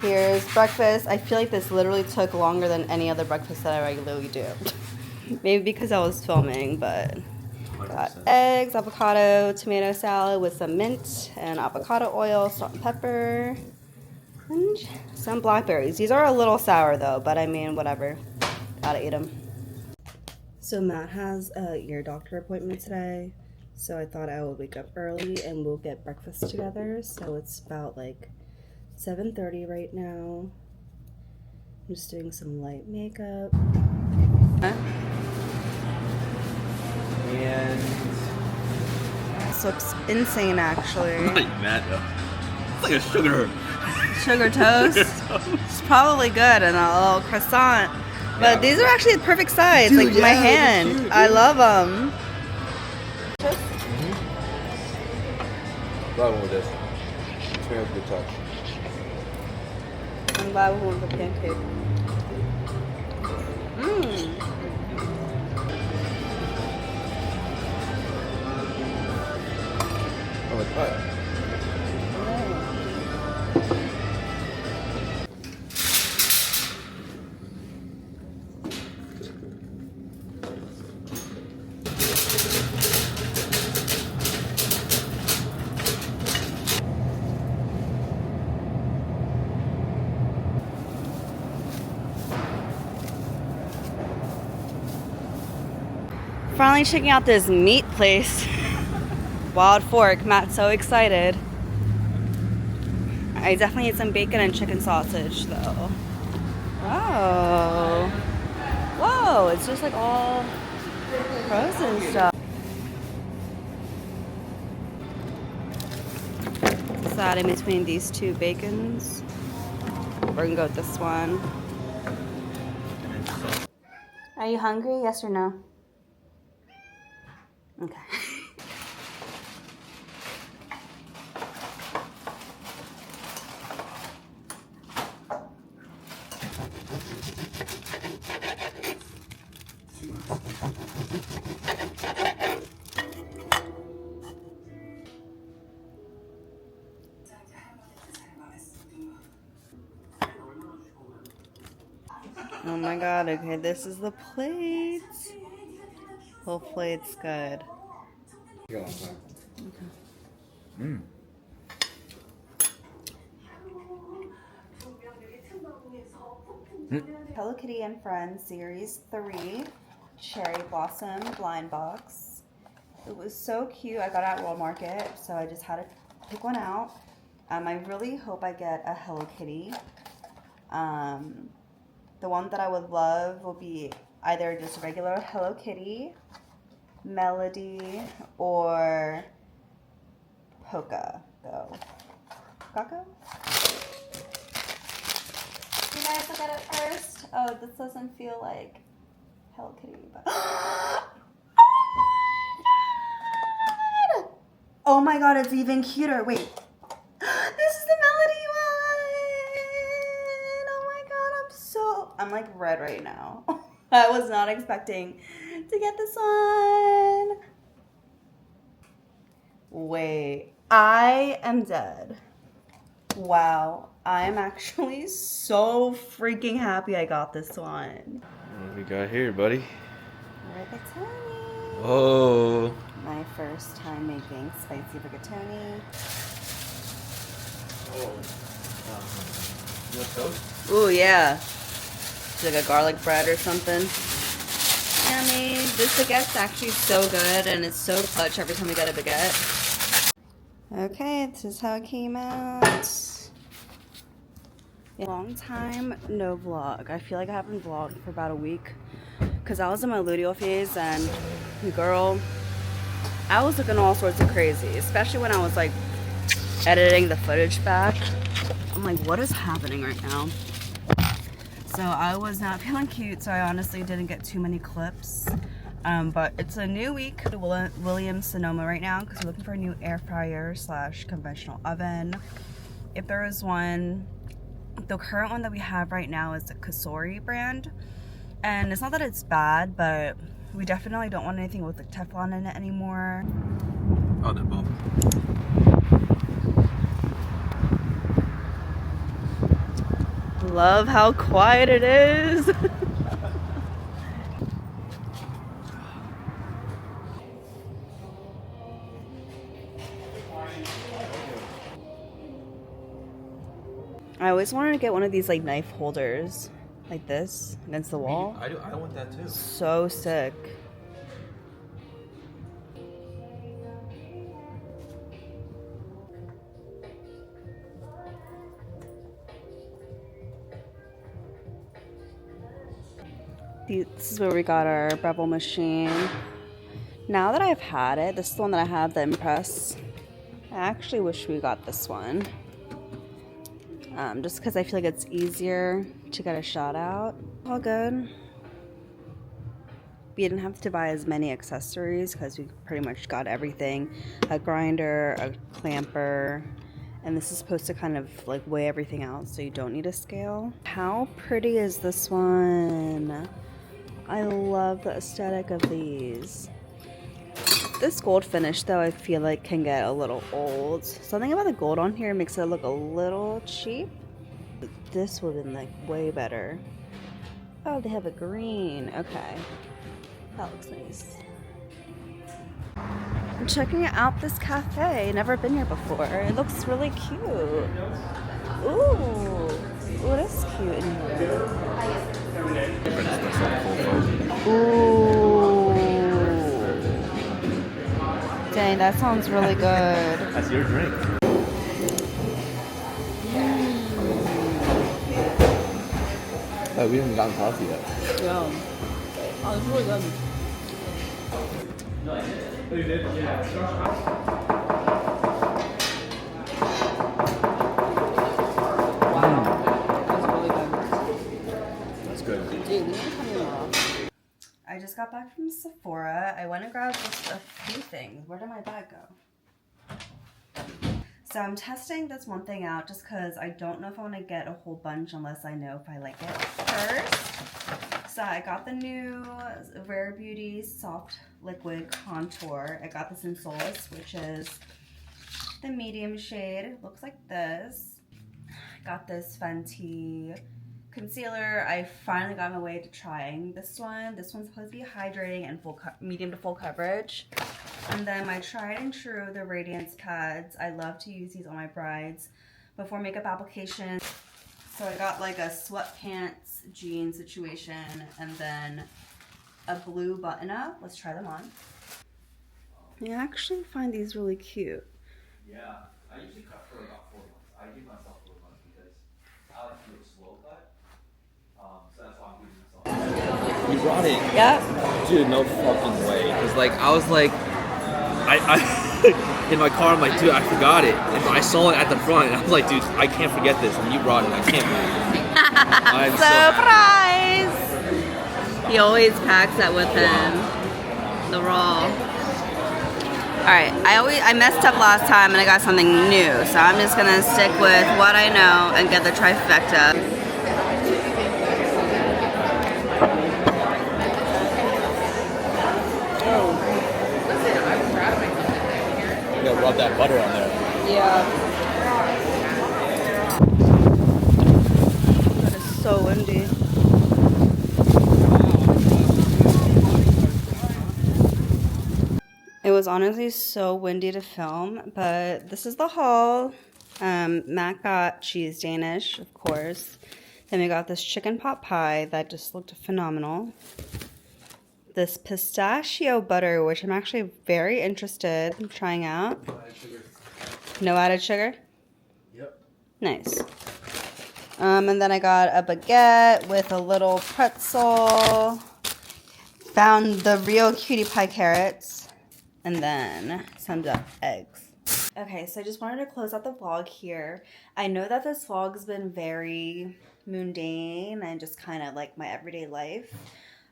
Here's breakfast. I feel like this literally took longer than any other breakfast that I regularly do. Maybe because I was filming, but got eggs, avocado, tomato salad with some mint and avocado oil, salt and pepper, and some blackberries. These are a little sour though, but I mean, whatever. Gotta eat them. So Matt has a ear doctor appointment today, so I thought I would wake up early and we'll get breakfast together. So it's about like 7:30 right now. I'm just doing some light makeup. And This looks insane, actually. I'm not even mad though. It's like a sugar Toast. It's probably good, and a little croissant. But Yeah. these are actually the perfect size, Dude, like my yeah, they're hand. cute, I dude. love them. Love one with this. Smells good touch. I'm glad we went for pancake. Mmm. Oh, it's hot. Finally checking out this meat place. Wild Fork. Matt's so excited. I definitely need some bacon and chicken sausage though. Oh. Whoa, it's just like all frozen stuff. Deciding between these two bacons. We're gonna go with this one. Are you hungry? Yes or no? Okay. Oh my god, okay, this is the plate. Hopefully it's good. Mmm. Hello Kitty and Friends Series 3 Cherry Blossom Blind Box. It was so cute. I got it at World Market, so I just had to pick one out. I really hope I get a Hello Kitty. The one that I would love will be either just regular Hello Kitty, Melody, or Polka. Go. Kako? You guys look at it first. Oh, this doesn't feel like Hello Kitty, but oh my god, it's even cuter. Wait. This is the Melody one. Oh my god, I'm like red right now. I was not expecting to get this one. Wait, I am dead. Wow, I'm actually so freaking happy I got this one. What we got here, buddy? Rigatoni. Whoa. My first time making spicy rigatoni. Oh. You want toast? Ooh, yeah. It's like a garlic bread or something. Yummy. This baguette's actually so good, and it's so clutch every time we get a baguette. Okay, this is how it came out. Long time no vlog. I feel like I haven't vlogged for about a week because I was in my luteal phase, and girl, I was looking all sorts of crazy, especially when I was like editing the footage back. I'm like, what is happening right now? So I was not feeling cute, so I honestly didn't get too many clips. But it's a new week at Williams Sonoma right now because we're looking for a new air fryer / conventional oven. If there is one, the current one that we have right now is the Kasori brand. And it's not that it's bad, but we definitely don't want anything with like Teflon in it anymore. Oh, they're both. Love how quiet it is. I always wanted to get one of these like knife holders like this against the wall. I want that too. So sick. This is where we got our bevel machine. Now that I've had it, this is the one that I have, the Impress. I actually wish we got this one. Just because I feel like it's easier to get a shot out. All good. We didn't have to buy as many accessories because we pretty much got everything. A grinder, a clamper, and this is supposed to kind of like weigh everything out so you don't need a scale. How pretty is this one? I love the aesthetic of these. This gold finish though I feel like can get a little old. Something about the gold on here makes it look a little cheap. This would have been like way better. Oh, they have a green. Okay. That looks nice. I'm checking out this cafe. Never been here before. It looks really cute. Ooh. Ooh, it is cute in here. Ooh. Dang, that sounds really good. That's your drink. Oh, we haven't gotten coffee yet. Yeah. Oh, it's really good. That's good. I just got back from Sephora. I went and grabbed just a few things. Where did my bag go? So I'm testing this one thing out just because I don't know if I want to get a whole bunch unless I know if I like it first. So I got the new Rare Beauty Soft Liquid Contour. I got this in Solace, which is the medium shade. It looks like this. I got this Fenty concealer. I finally got my way to trying this one. This one's supposed to be hydrating and medium to full coverage. And then my tried and true, the Radiance pads. I love to use these on my brides before makeup application. So I got like a sweatpants jean situation and then a blue button up. Let's try them on. I actually find these really cute. Yeah, I usually cut for about 4 months. I give myself 4 months because I like to do a slow cut. So that's why I'm giving myself. You brought it? Yep. Dude, no fucking way. Cause like I was like, I in my car, I'm like, dude, I forgot it. And I saw it at the front, and I was like, dude, I can't forget this. And you brought it. I can't believe it. I'm Surprise! He always packs that with him. The raw. Alright, I messed up last time and I got something new, so I'm just gonna stick with what I know and get the trifecta. You gotta rub that butter on there. Yeah. That is so windy. It was honestly so windy to film, but this is the haul. Matt got cheese Danish, of course. Then we got this chicken pot pie that just looked phenomenal. This pistachio butter, which I'm actually very interested in trying out. No added sugar? Yep. Nice. And then I got a baguette with a little pretzel. Found the real cutie pie carrots. And then some eggs. Okay, so I just wanted to close out the vlog here. I know that this vlog's been very mundane and just kind of like my everyday life.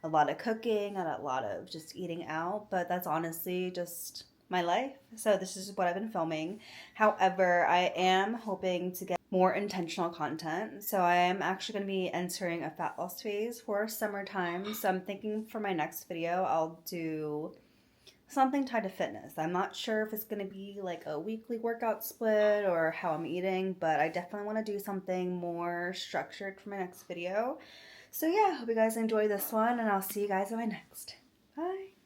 A lot of cooking and a lot of just eating out, but that's honestly just my life. So this is what I've been filming. However, I am hoping to get more intentional content. So I am actually going to be entering a fat loss phase for summertime. So I'm thinking for my next video, I'll do something tied to fitness. I'm not sure if it's going to be like a weekly workout split or how I'm eating, but I definitely want to do something more structured for my next video. So yeah, hope you guys enjoy this one, and I'll see you guys in my next. Bye.